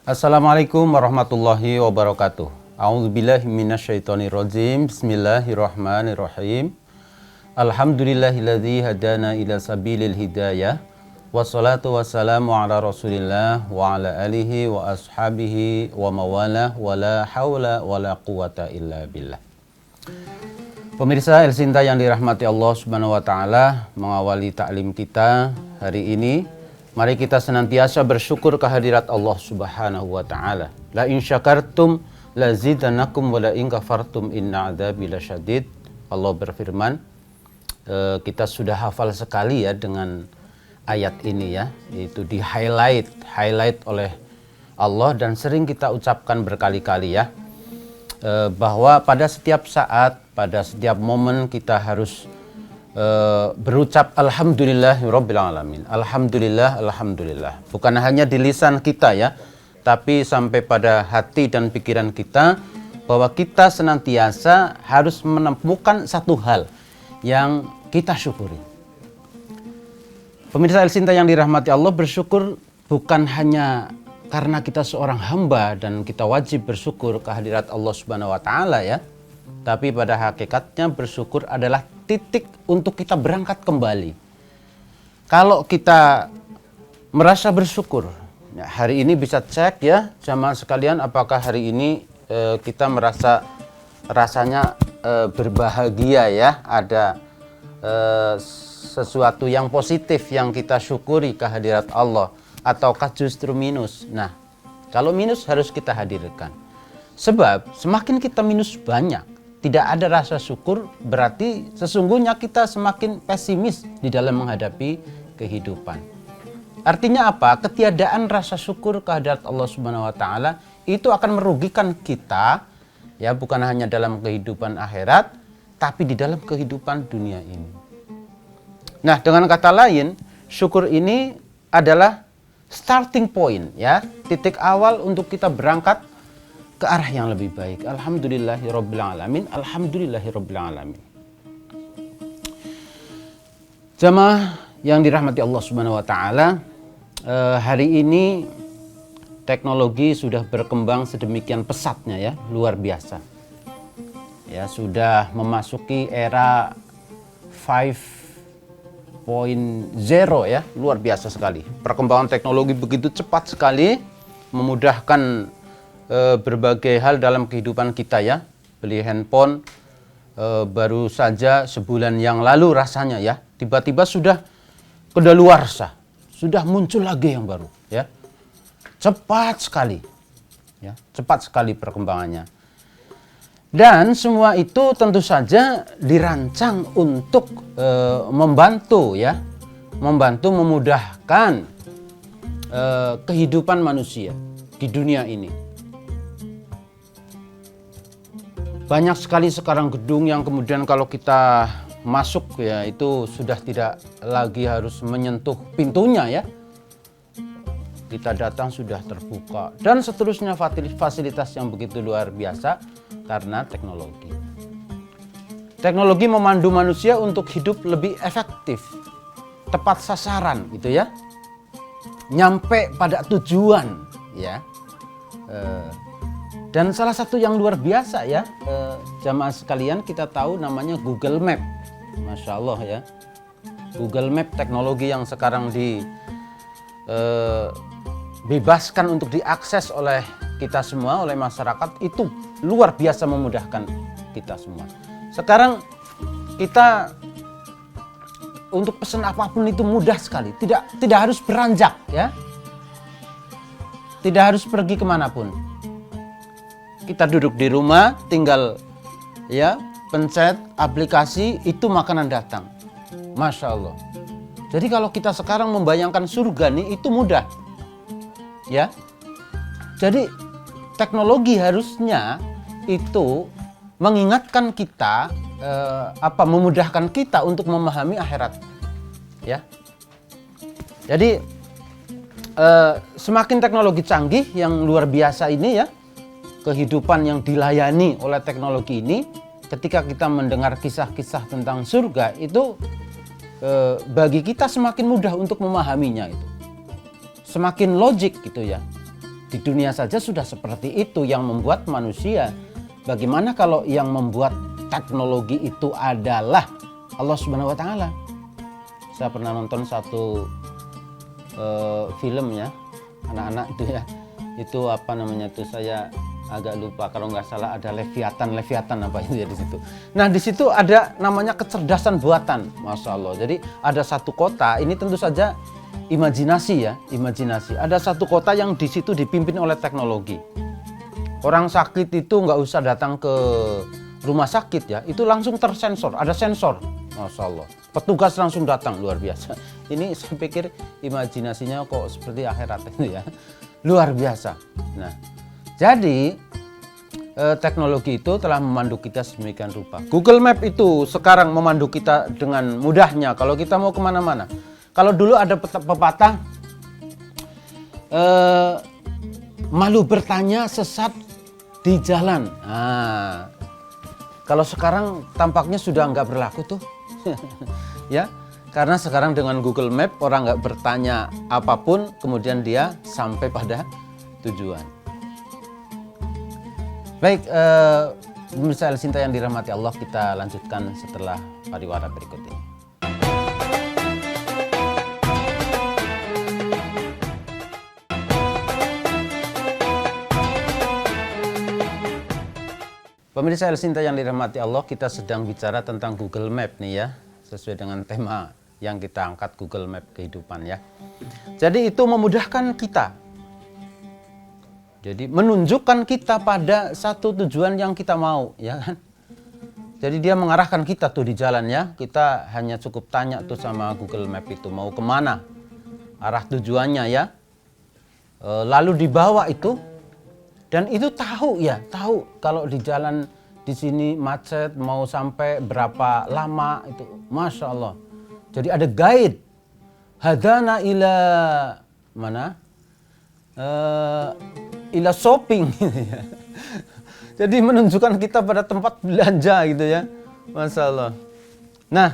Assalamualaikum warahmatullahi wabarakatuh. A'udzubillahi minasyaitonirrajim. Bismillahirrahmanirrahim. Alhamdulillahilladzi hadana ila sabilil hidayah. Wassalatu wassalamu ala Rasulillah wa ala alihi wa ashabihi wa mawalah wa la haula wa la quwata illa billah. Pemirsa El Sinta yang dirahmati Allah Subhanahu wa taala, mengawali taklim kita hari ini, mari kita senantiasa bersyukur kehadirat Allah Subhanahu wa taala. La in syakartum lazidanakum wa la in kafartum inna adzabi lasyadid. Allah berfirman, kita sudah hafal sekali ya dengan ayat ini ya, itu di highlight oleh Allah dan sering kita ucapkan berkali-kali ya, bahwa pada setiap saat, pada setiap momen kita harus berucap alhamdulillahirabbil alamin. Alhamdulillah. Bukan hanya di lisan kita ya, tapi sampai pada hati dan pikiran kita, bahwa kita senantiasa harus menemukan satu hal yang kita syukuri. Pemirsa El Sinta yang dirahmati Allah, bersyukur bukan hanya karena kita seorang hamba dan kita wajib bersyukur kehadirat Allah Subhanahu wa taala ya. Tapi pada hakikatnya bersyukur adalah titik untuk kita berangkat kembali. Kalau kita merasa bersyukur, ya hari ini bisa cek ya jamaah sekalian, apakah hari ini kita merasa rasanya berbahagia ya, ada sesuatu yang positif yang kita syukuri kehadirat Allah, ataukah justru minus. Nah, kalau minus harus kita hadirkan. Sebab semakin kita minus banyak, tidak ada rasa syukur, berarti sesungguhnya kita semakin pesimis di dalam menghadapi kehidupan. Artinya apa? Ketiadaan rasa syukur kehadirat Allah Subhanahu wa taala itu akan merugikan kita ya, bukan hanya dalam kehidupan akhirat, tapi di dalam kehidupan dunia ini. Nah, dengan kata lain, syukur ini adalah starting point ya, titik awal untuk kita berangkat ke arah yang lebih baik. Alhamdulillahirabbil alamin. Alhamdulillahirabbil alamin. Jamaah yang dirahmati Allah Subhanahu wa taala, hari ini teknologi sudah berkembang sedemikian pesatnya ya, luar biasa. Ya, sudah memasuki era 5.0 ya, luar biasa sekali. Perkembangan teknologi begitu cepat sekali, memudahkan berbagai hal dalam kehidupan kita ya. Beli handphone baru saja sebulan yang lalu rasanya ya, tiba-tiba sudah kedaluarsa, sudah muncul lagi yang baru ya. Cepat sekali ya, cepat sekali perkembangannya. Dan semua itu tentu saja dirancang untuk membantu ya, membantu memudahkan kehidupan manusia di dunia ini. Banyak sekali sekarang gedung yang kemudian kalau kita masuk ya, itu sudah tidak lagi harus menyentuh pintunya ya. Kita datang sudah terbuka dan seterusnya, fasilitas yang begitu luar biasa karena teknologi. Teknologi memandu manusia untuk hidup lebih efektif, tepat sasaran gitu ya. Nyampe pada tujuan ya. Dan salah satu yang luar biasa ya, jamaah sekalian, kita tahu namanya Google Map. Masya Allah ya, Google Map, teknologi yang sekarang dibebaskan untuk diakses oleh kita semua, oleh masyarakat, itu luar biasa memudahkan kita semua. Sekarang kita untuk pesan apapun itu mudah sekali, tidak harus beranjak ya, tidak harus pergi kemanapun. Kita duduk di rumah, tinggal ya pencet aplikasi, itu makanan datang. Masya Allah. Jadi kalau kita sekarang membayangkan surga nih, itu mudah. Ya. Jadi teknologi harusnya itu mengingatkan kita, memudahkan kita untuk memahami akhirat. Ya. Jadi semakin teknologi canggih yang luar biasa ini ya, kehidupan yang dilayani oleh teknologi ini, ketika kita mendengar kisah-kisah tentang surga itu bagi kita semakin mudah untuk memahaminya itu. Semakin logik gitu ya. Di dunia saja sudah seperti itu yang membuat manusia. Bagaimana kalau yang membuat teknologi itu adalah Allah Subhanahu wa taala? Saya pernah nonton satu film ya, anak-anak itu ya. Itu apa namanya tuh, saya agak lupa, kalau nggak salah ada Leviathan apa itu ya di situ. Nah, di situ ada namanya kecerdasan buatan, Masya Allah. Jadi ada satu kota, ini tentu saja imajinasi ya, imajinasi. Ada satu kota yang di situ dipimpin oleh teknologi. Orang sakit itu nggak usah datang ke rumah sakit ya, itu langsung tersensor, ada sensor, Masya Allah. Petugas langsung datang, luar biasa. Ini saya pikir imajinasinya kok seperti akhirat itu ya, luar biasa. Nah, jadi teknologi itu telah memandu kita sedemikian rupa. Google Map itu sekarang memandu kita dengan mudahnya kalau kita mau kemana-mana. Kalau dulu ada pepatah, malu bertanya sesat di jalan. Nah, kalau sekarang tampaknya sudah nggak berlaku tuh. Ya, karena sekarang dengan Google Map orang nggak bertanya apapun, kemudian dia sampai pada tujuan. Baik, pemirsa Al-Sinta yang dirahmati Allah, kita lanjutkan setelah pariwara berikut ini. Pemirsa Al-Sinta yang dirahmati Allah, kita sedang bicara tentang Google Map nih ya, sesuai dengan tema yang kita angkat, Google Map kehidupan ya. Jadi itu memudahkan kita. Jadi menunjukkan kita pada satu tujuan yang kita mau, ya kan? Jadi dia mengarahkan kita tuh di jalan ya. Kita hanya cukup tanya tuh sama Google Map itu mau kemana, arah tujuannya ya. Lalu dibawa itu. Dan itu tahu kalau di jalan di sini macet, mau sampai berapa lama itu, Masya Allah. Jadi ada guide, hadana ila mana, ila shopping. Jadi menunjukkan kita pada tempat belanja gitu ya, Masya Allah. Nah,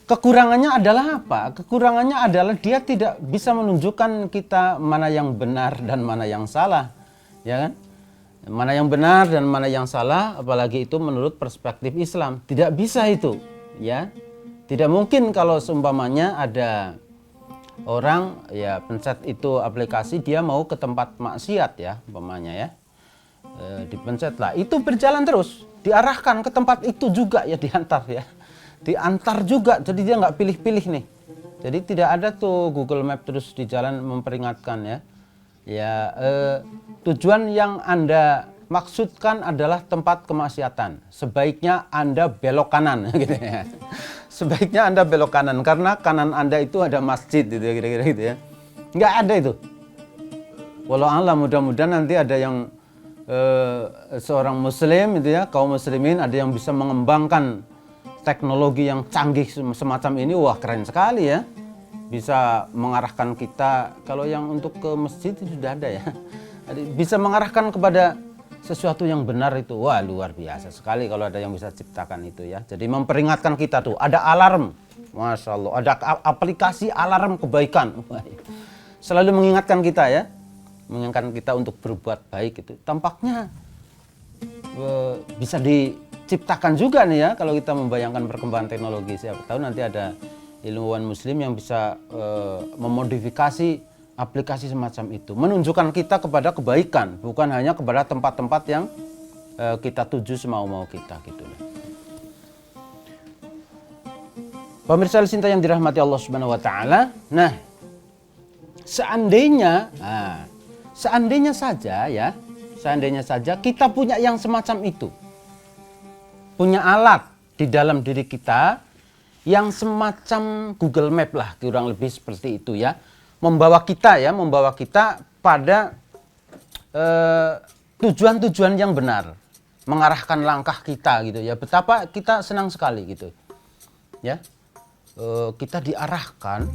kekurangannya adalah apa? Kekurangannya adalah dia tidak bisa menunjukkan kita mana yang benar dan mana yang salah. Ya kan? Mana yang benar dan mana yang salah, apalagi itu menurut perspektif Islam. Tidak bisa itu, ya. Tidak mungkin kalau seumpamanya ada orang ya pencet itu aplikasi, dia mau ke tempat maksiat ya, umpamanya ya. Dipencet lah, itu berjalan terus, diarahkan ke tempat itu juga ya, diantar ya. Diantar juga, jadi dia nggak pilih-pilih nih. Jadi tidak ada tuh Google Map terus di jalan memperingatkan ya. Ya, tujuan yang Anda maksudkan adalah tempat kemaksiatan. Sebaiknya Anda belok kanan, gitu ya. Sebaiknya Anda belok kanan karena kanan Anda itu ada masjid, gitu ya, kira-kira gitu ya. Nggak ada itu. Walau Allah, mudah-mudahan nanti ada yang seorang Muslim, itu ya, kaum muslimin, ada yang bisa mengembangkan teknologi yang canggih semacam ini. Wah, keren sekali ya. Bisa mengarahkan kita, kalau yang untuk ke masjid itu sudah ada ya, bisa mengarahkan kepada sesuatu yang benar itu. Wah, luar biasa sekali kalau ada yang bisa ciptakan itu ya. Jadi memperingatkan kita tuh, ada alarm, Masya Allah, ada aplikasi alarm kebaikan. Selalu mengingatkan kita ya, mengingatkan kita untuk berbuat baik itu. Tampaknya bisa diciptakan juga nih ya, kalau kita membayangkan perkembangan teknologi. Siapa tahu nanti ada ilmuwan muslim yang bisa memodifikasi aplikasi semacam itu, menunjukkan kita kepada kebaikan, bukan hanya kepada tempat-tempat yang kita tuju semau-mau kita gitu. Pemirsa Al-Sinta yang dirahmati Allah Subhanahu wa taala. Nah, seandainya saja kita punya yang semacam itu. Punya alat di dalam diri kita yang semacam Google Map lah, kurang lebih seperti itu ya, membawa kita pada tujuan-tujuan yang benar, mengarahkan langkah kita gitu ya. Betapa kita senang sekali gitu ya, kita diarahkan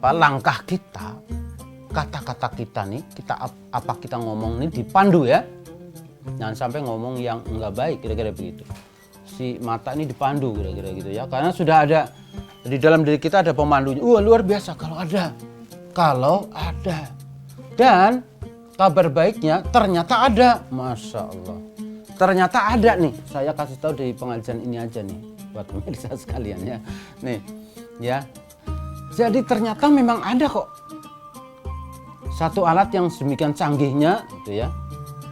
langkah kita, kata-kata kita nih, kita ngomong nih dipandu ya, jangan sampai ngomong yang enggak baik, kira-kira begitu. Si mata ini dipandu kira-kira gitu ya, karena sudah ada di dalam diri kita ada pemandunya. Luar biasa kalau ada Dan kabar baiknya ternyata ada. Masya Allah. Ternyata ada nih. Saya kasih tahu di pengajian ini aja nih. Buat pemirsa sekalian ya. Nih ya. Jadi ternyata memang ada kok. Satu alat yang sedemikian canggihnya gitu ya.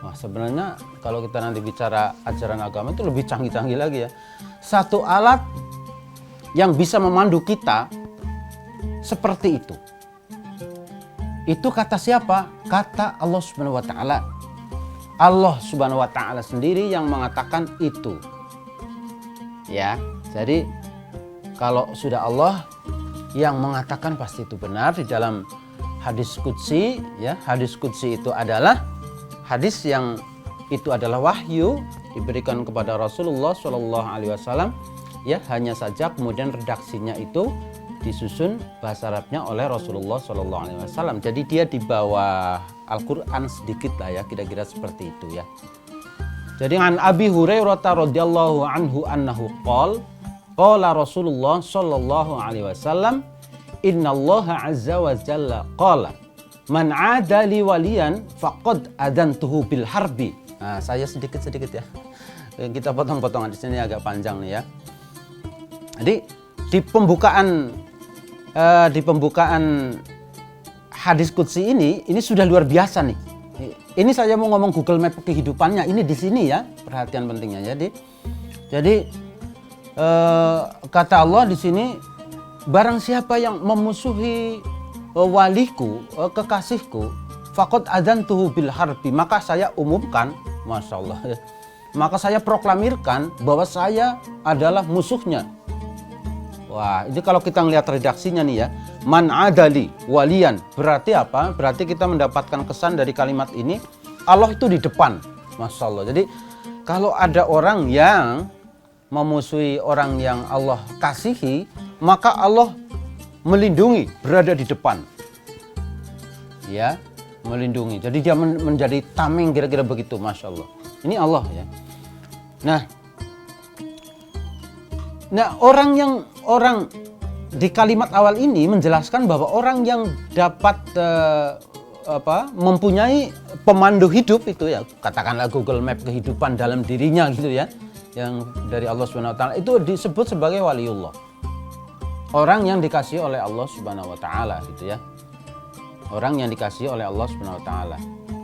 Wah sebenarnya kalau kita nanti bicara ajaran agama itu lebih canggih-canggih lagi ya. Satu alat yang bisa memandu kita seperti itu. Itu kata siapa? Kata Allah Subhanahu wa taala. Allah Subhanahu wa taala sendiri yang mengatakan itu. Ya. Jadi kalau sudah Allah yang mengatakan pasti itu benar. Di dalam hadis qudsi ya, hadis qudsi itu adalah hadis yang itu adalah wahyu diberikan kepada Rasulullah Shallallahu alaihi wasallam ya, hanya saja kemudian redaksinya itu disusun bahasa Arabnya oleh Rasulullah Shallallahu alaihi wasallam. Jadi dia di bawah Al-Qur'an sedikit lah ya, kira-kira seperti itu ya. Jadi an Abi Hurairah radhiyallahu anhu annahu qala Rasulullah Shallallahu alaihi wasallam, innallaha azza wa jalla qala man 'ada li waliyan faqad adantuhu bil harbi. Nah, saya sedikit-sedikit ya. Kita potong-potongan di sini agak panjang nih ya. Jadi di pembukaan hadis qudsi ini sudah luar biasa nih. Ini saya mau ngomong Google Map kehidupannya ini di sini ya, perhatian pentingnya. Jadi kata Allah di sini, barang siapa yang memusuhi waliku, kekasihku, faqad adantuhu bil harbi, maka saya umumkan, masya Allah, maka saya proklamirkan bahwa saya adalah musuhnya. Wah, ini kalau kita ngelihat redaksinya nih ya, man adali walian, berarti apa? Berarti kita mendapatkan kesan dari kalimat ini, Allah itu di depan, masya Allah. Jadi kalau ada orang yang memusuhi orang yang Allah kasihi, maka Allah melindungi, berada di depan, ya, melindungi. Jadi dia menjadi tameng, kira-kira begitu, masya Allah. Ini Allah ya. Nah, orang di kalimat awal ini menjelaskan bahwa orang yang dapat mempunyai pemandu hidup itu ya, katakanlah Google Map kehidupan dalam dirinya gitu ya, yang dari Allah Subhanahu wa taala, itu disebut sebagai waliullah. Orang yang dikasihi oleh Allah Subhanahu wa taala gitu ya. Orang yang dikasihi oleh Allah Subhanahu wa taala.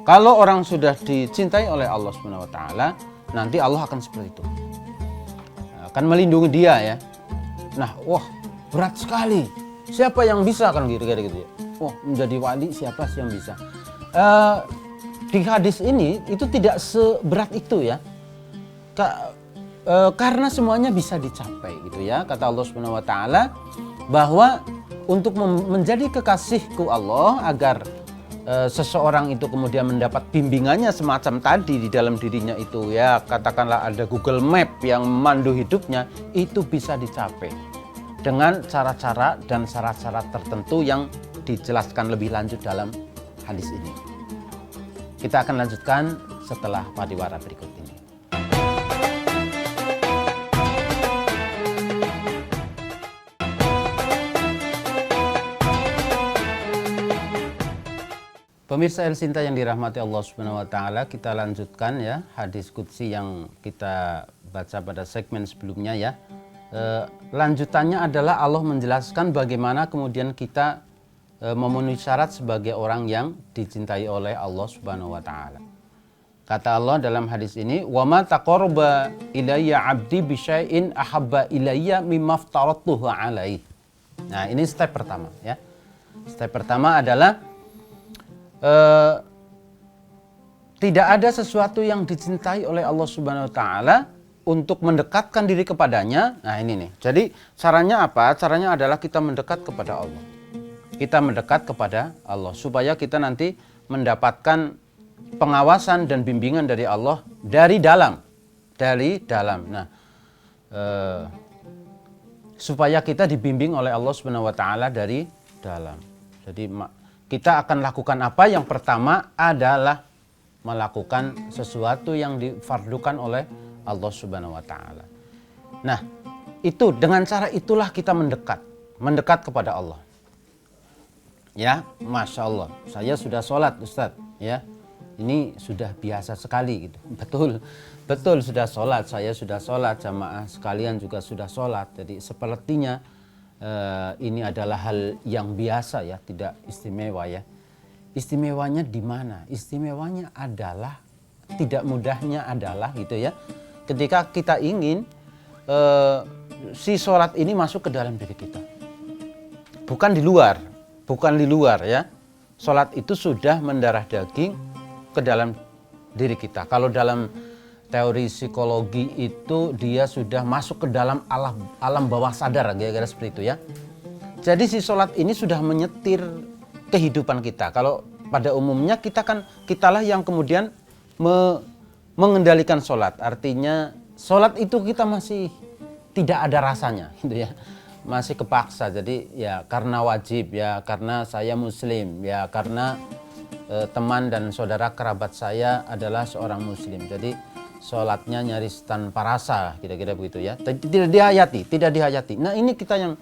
Kalau orang sudah dicintai oleh Allah Subhanahu wa taala, nanti Allah akan seperti itu. Akan melindungi dia ya. Nah, wah, berat sekali. Siapa yang bisa kan kira-kira gitu ya. Wah, menjadi wali siapa sih yang bisa? Di hadis ini itu tidak seberat itu ya. Karena semuanya bisa dicapai gitu ya. Kata Allah Subhanahu wa taala bahwa untuk menjadi kekasihku Allah, agar seseorang itu kemudian mendapat bimbingannya semacam tadi di dalam dirinya itu ya, katakanlah ada Google Map yang memandu hidupnya, itu bisa dicapai dengan cara-cara dan syarat-syarat tertentu yang dijelaskan lebih lanjut dalam hadis ini. Kita akan lanjutkan setelah pariwara berikut ini. Pemirsa El Sinta yang dirahmati Allah Subhanahu wa taala, kita lanjutkan ya hadis qudsi yang kita baca pada segmen sebelumnya ya. Lanjutannya adalah Allah menjelaskan bagaimana kemudian kita memenuhi syarat sebagai orang yang dicintai oleh Allah Subhanahu wa taala. Kata Allah dalam hadis ini, "Wa ma taqarraba ilayya 'abdi bi syai'in ahabba ilayya mimma aftaratuhu 'alaihi." Nah, ini step pertama ya. Step pertama adalah tidak ada sesuatu yang dicintai oleh Allah Subhanahu wa taala untuk mendekatkan diri kepadanya. Nah, ini nih. Jadi caranya apa? Caranya adalah kita mendekat kepada Allah. Kita mendekat kepada Allah supaya kita nanti mendapatkan pengawasan dan bimbingan dari Allah dari dalam. Nah, supaya kita dibimbing oleh Allah Subhanahu wa taala dari dalam. Jadi kita akan lakukan apa? Yang pertama adalah melakukan sesuatu yang difardukan oleh Allah Subhanahu wa taala. Nah, itu dengan cara itulah kita mendekat kepada Allah. Ya, Masya Allah, saya sudah sholat Ustadz, ya. Ini sudah biasa sekali gitu. Betul sudah sholat, saya sudah sholat, jamaah sekalian juga sudah sholat. Jadi sepertinya ini adalah hal yang biasa ya, tidak istimewa ya. Istimewanya di mana? Istimewanya adalah, tidak mudahnya adalah gitu ya. Ketika kita ingin si sholat ini masuk ke dalam diri kita. Bukan di luar ya. Sholat itu sudah mendarah daging ke dalam diri kita. Kalau dalam teori psikologi itu dia sudah masuk ke dalam alam bawah sadar, kira-kira seperti itu ya. Jadi si sholat ini sudah menyetir kehidupan kita. Kalau pada umumnya kitalah yang kemudian mengendalikan sholat. Artinya sholat itu kita masih tidak ada rasanya gitu ya. Masih kepaksa. Jadi ya karena wajib, ya karena saya muslim, ya karena teman dan saudara kerabat saya adalah seorang muslim. Jadi sholatnya nyaris tanpa rasa, kira-kira begitu ya. Tidak dihayati. Nah ini kita yang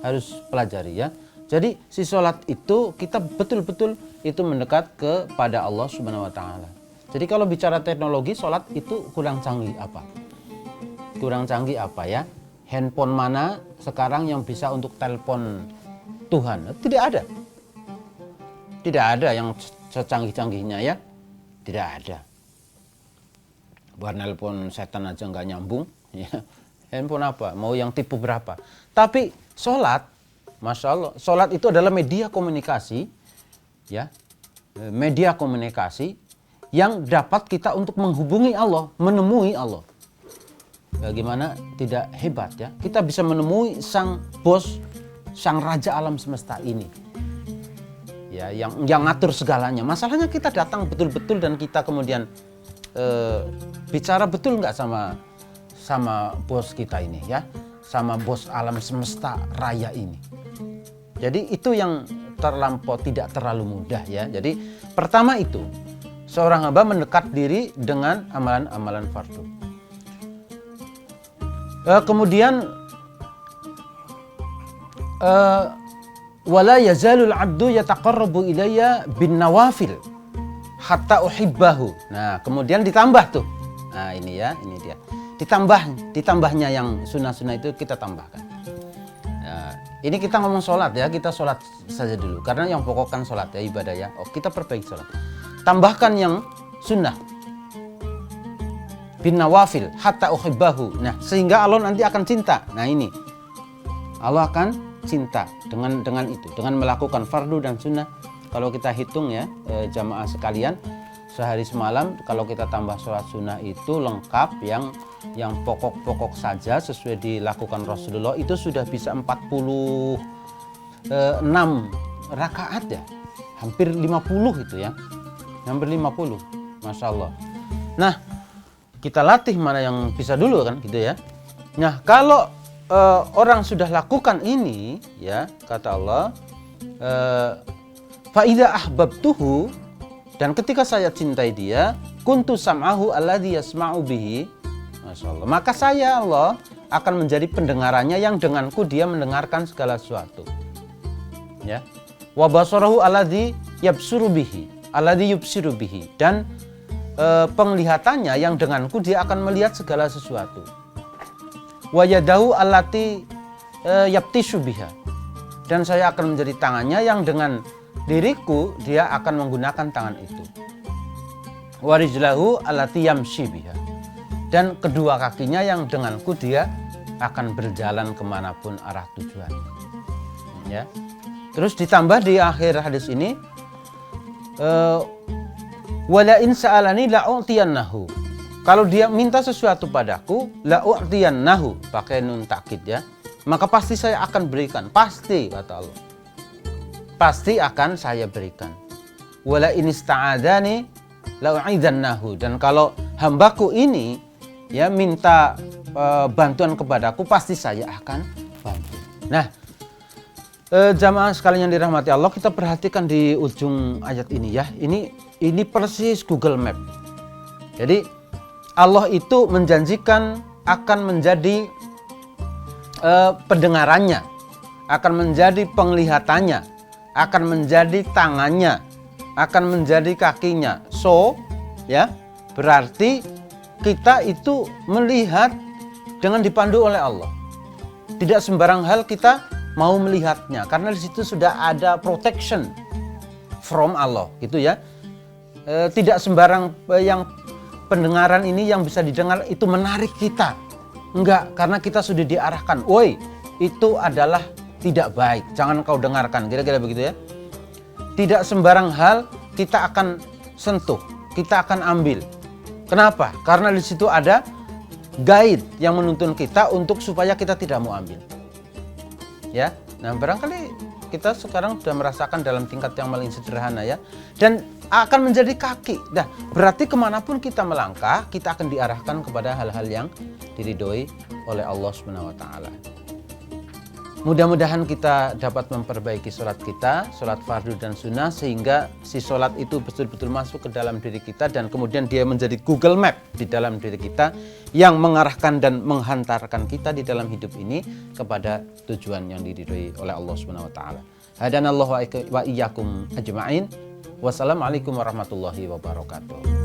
harus pelajari ya. Jadi si sholat itu kita betul-betul itu mendekat kepada Allah Subhanahu Wa Taala. Jadi kalau bicara teknologi, sholat itu kurang canggih apa? Kurang canggih apa ya? Handphone mana sekarang yang bisa untuk telepon Tuhan? Tidak ada. Tidak ada yang secanggih-canggihnya ya. Tidak ada. Buat nelpon setan aja nggak nyambung. Ya. Handphone apa? Mau yang tipe berapa? Tapi sholat, Masya Allah, sholat itu adalah media komunikasi. Ya, media komunikasi yang dapat kita untuk menghubungi Allah, menemui Allah. Bagaimana tidak hebat ya? Kita bisa menemui sang bos, sang raja alam semesta ini. Ya, yang ngatur segalanya. Masalahnya kita datang betul-betul dan kita kemudian bicara betul nggak sama bos kita ini ya, sama bos alam semesta raya ini. Jadi itu yang tidak terlalu mudah ya. Jadi pertama itu seorang hamba mendekat diri dengan amalan-amalan fardu. Kemudian wala yazalul abdu yataqarrabu ilayya bin nawafil hatta uhibbahu. Nah, kemudian ditambah tuh. Nah, ini ya, ini dia. Ditambahnya yang sunnah-sunnah itu kita tambahkan. Nah, ini kita ngomong sholat ya, kita sholat saja dulu. Karena yang pokok kan sholat ya, ibadah ya. Oh, kita perbaiki sholat. Tambahkan yang sunnah. Bin nawafil hatta uhibbahu. Nah, sehingga Allah nanti akan cinta. Nah, ini. Allah akan cinta dengan itu, dengan melakukan fardu dan sunnah. Kalau kita hitung ya, jamaah sekalian, sehari semalam kalau kita tambah sholat sunnah itu lengkap yang pokok-pokok saja sesuai dilakukan Rasulullah itu sudah bisa 46 rakaat ya, hampir 50 itu ya, hampir 50, Masya Allah. Nah, kita latih mana yang bisa dulu kan gitu ya. Nah, kalau orang sudah lakukan ini ya, kata Allah, fa idza ahbabtuhu, dan ketika saya cintai dia, kuntu sam'ahu alladzi yasma'u bihi, masyaallah, maka saya Allah akan menjadi pendengarannya yang denganku dia mendengarkan segala sesuatu. Ya. Wa basarahu alladzi yabsuru bihi, alladzi yubsiru bihi, dan penglihatannya yang denganku dia akan melihat segala sesuatu. Wa yadahu allati yabtishu biha, dan saya akan menjadi tangannya yang dengan diriku dia akan menggunakan tangan itu. Wa rijlahu allati yamshi biha, dan kedua kakinya yang denganku dia akan berjalan kemanapun arah tujuan. Ya. Terus ditambah di akhir hadis ini, wala in sa'alani la'utiyannahu, kalau dia minta sesuatu padaku, la'utiyannahu, pakai nun takkid ya, maka pasti saya akan berikan, pasti, kata Allah, pasti akan saya berikan. Wala in ista'adani la'u'idzannahu, dan kalau hambaku ini ya minta bantuan kepadaku, pasti saya akan bantu. Nah, jamaah sekalian yang dirahmati Allah, kita perhatikan di ujung ayat ini ya. Ini persis Google Map. Jadi Allah itu menjanjikan akan menjadi pendengarannya, akan menjadi penglihatannya, akan menjadi tangannya, akan menjadi kakinya. So, ya, berarti kita itu melihat dengan dipandu oleh Allah. Tidak sembarang hal kita mau melihatnya, karena di situ sudah ada protection from Allah, gitu ya. Tidak sembarang yang pendengaran ini yang bisa didengar itu menarik kita. Enggak, karena kita sudah diarahkan. Woi, itu adalah tidak baik, jangan kau dengarkan, kira-kira begitu ya. Tidak sembarang hal kita akan sentuh, kita akan ambil. Kenapa? Karena di situ ada guide yang menuntun kita untuk supaya kita tidak mau ambil. Ya, nah barangkali kita sekarang sudah merasakan dalam tingkat yang paling sederhana ya, dan akan menjadi kaki. Nah, berarti kemanapun kita melangkah, kita akan diarahkan kepada hal-hal yang diridhoi oleh Allah Subhanahu wa Ta'ala. Mudah-mudahan kita dapat memperbaiki sholat kita, sholat fardu dan sunnah, sehingga si sholat itu betul-betul masuk ke dalam diri kita dan kemudian dia menjadi Google Map di dalam diri kita yang mengarahkan dan menghantarkan kita di dalam hidup ini kepada tujuan yang diridhoi oleh Allah Subhanahu wa Ta'ala. Hadanallahu wa iyyakum ajma'in. Wassalamualaikum warahmatullahi wabarakatuh.